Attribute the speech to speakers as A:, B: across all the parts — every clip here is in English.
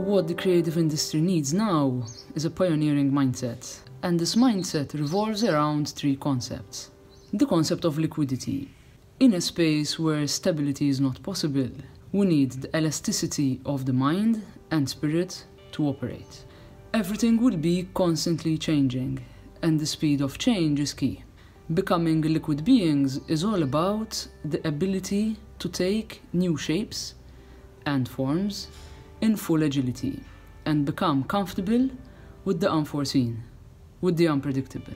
A: What the creative industry needs now is a pioneering mindset, and this mindset revolves around three concepts. The concept of liquidity. In a space where stability is not possible, we need the elasticity of the mind and spirit to operate. Everything will be constantly changing, and the speed of change is key. Becoming liquid beings is all about the ability to take new shapes and forms in full agility and become comfortable with the unforeseen, with the unpredictable.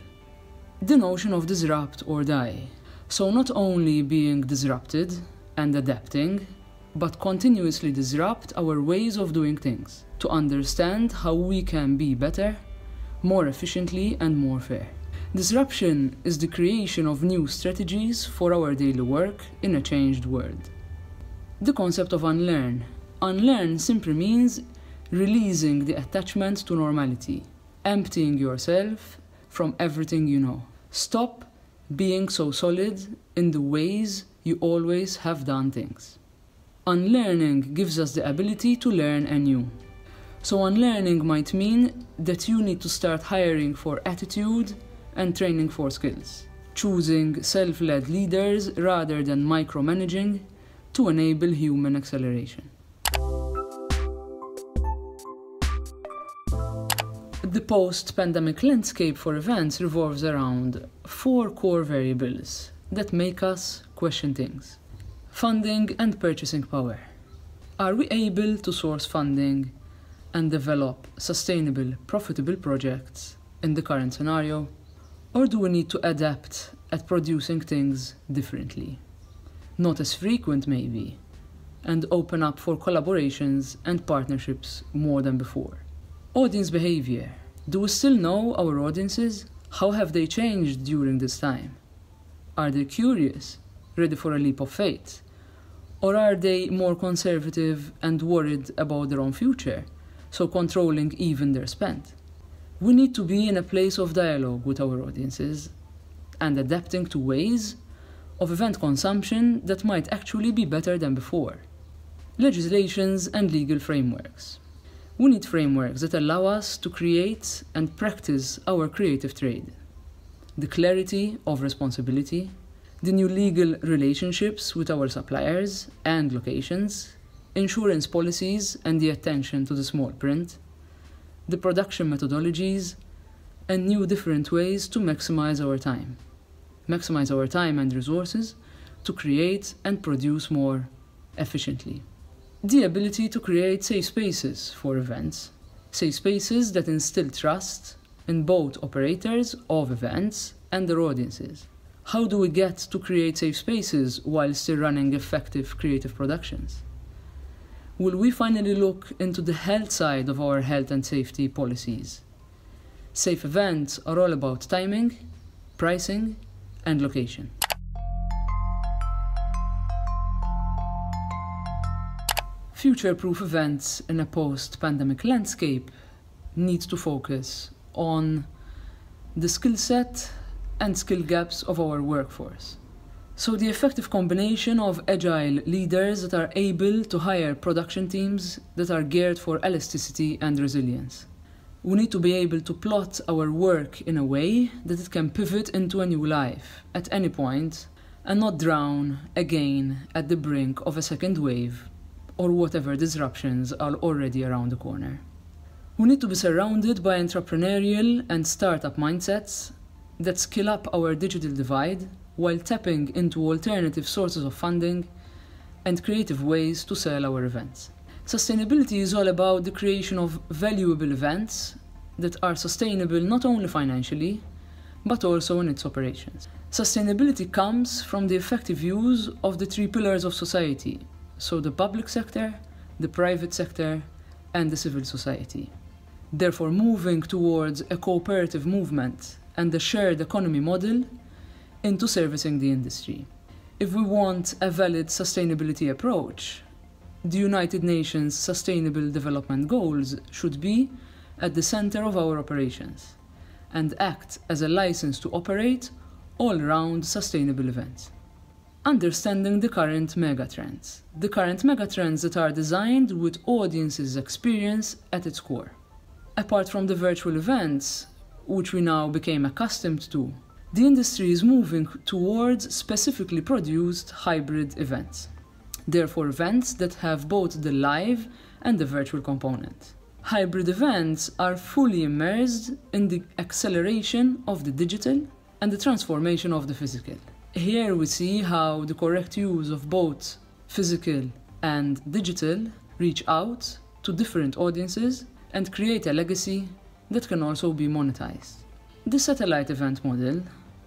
A: The notion of disrupt or die. So not only being disrupted and adapting, but continuously disrupt our ways of doing things to understand how we can be better, more efficiently and more fair. Disruption is the creation of new strategies for our daily work in a changed world. The concept of unlearn. Unlearn simply means releasing the attachment to normality, emptying yourself from everything you know. Stop being so solid in the ways you always have done things. Unlearning gives us the ability to learn anew. So unlearning might mean that you need to start hiring for attitude and training for skills, choosing self-led leaders rather than micromanaging to enable human acceleration. The post-pandemic landscape for events revolves around 4 core variables that make us question things. Funding and purchasing power. Are we able to source funding and develop sustainable, profitable projects in the current scenario? Or do we need to adapt at producing things differently? Not as frequent maybe, and open up for collaborations and partnerships more than before. Audience behavior. Do we still know our audiences? How have they changed during this time? Are they curious, ready for a leap of faith? Or are they more conservative and worried about their own future, so controlling even their spend? We need to be in a place of dialogue with our audiences and adapting to ways of event consumption that might actually be better than before. Legislations and legal frameworks. We need frameworks that allow us to create and practice our creative trade. The clarity of responsibility, the new legal relationships with our suppliers and locations, insurance policies and the attention to the small print, the production methodologies, and new different ways to maximize our time. Maximize our time and resources to create and produce more efficiently. The ability to create safe spaces for events, safe spaces that instill trust in both operators of events and their audiences. How do we get to create safe spaces while still running effective creative productions? Will we finally look into the health side of our health and safety policies? Safe events are all about timing, pricing, and location. Future-proof events in a post-pandemic landscape need to focus on the skill set and skill gaps of our workforce. So the effective combination of agile leaders that are able to hire production teams that are geared for elasticity and resilience. We need to be able to plot our work in a way that it can pivot into a new life at any point and not drown again at the brink of a second wave or whatever disruptions are already around the corner. We need to be surrounded by entrepreneurial and startup mindsets that skill up our digital divide while tapping into alternative sources of funding and creative ways to sell our events. Sustainability is all about the creation of valuable events that are sustainable not only financially, but also in its operations. Sustainability comes from the effective use of the 3 pillars of society, so the public sector, the private sector, and the civil society. Therefore, moving towards a cooperative movement and the shared economy model into servicing the industry. If we want a valid sustainability approach, the United Nations Sustainable Development Goals should be at the center of our operations and act as a license to operate all-round sustainable events. understanding the current megatrends. The current megatrends that are designed with audiences' experience at its core. Apart from the virtual events, which we now became accustomed to, the industry is moving towards specifically produced hybrid events. Therefore, events that have both the live and the virtual component. Hybrid events are fully immersed in the acceleration of the digital and the transformation of the physical. Here we see how the correct use of both physical and digital reach out to different audiences and create a legacy that can also be monetized. The satellite event model.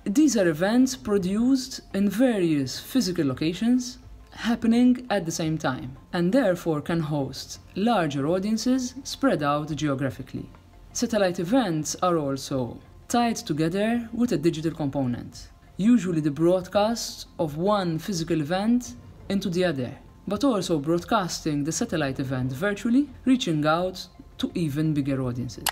A: These are events produced in various physical locations happening at the same time, and therefore can host larger audiences spread out geographically. Satellite events are also tied together with a digital component, usually the broadcast of one physical event into the other, but also broadcasting the satellite event virtually, reaching out to even bigger audiences.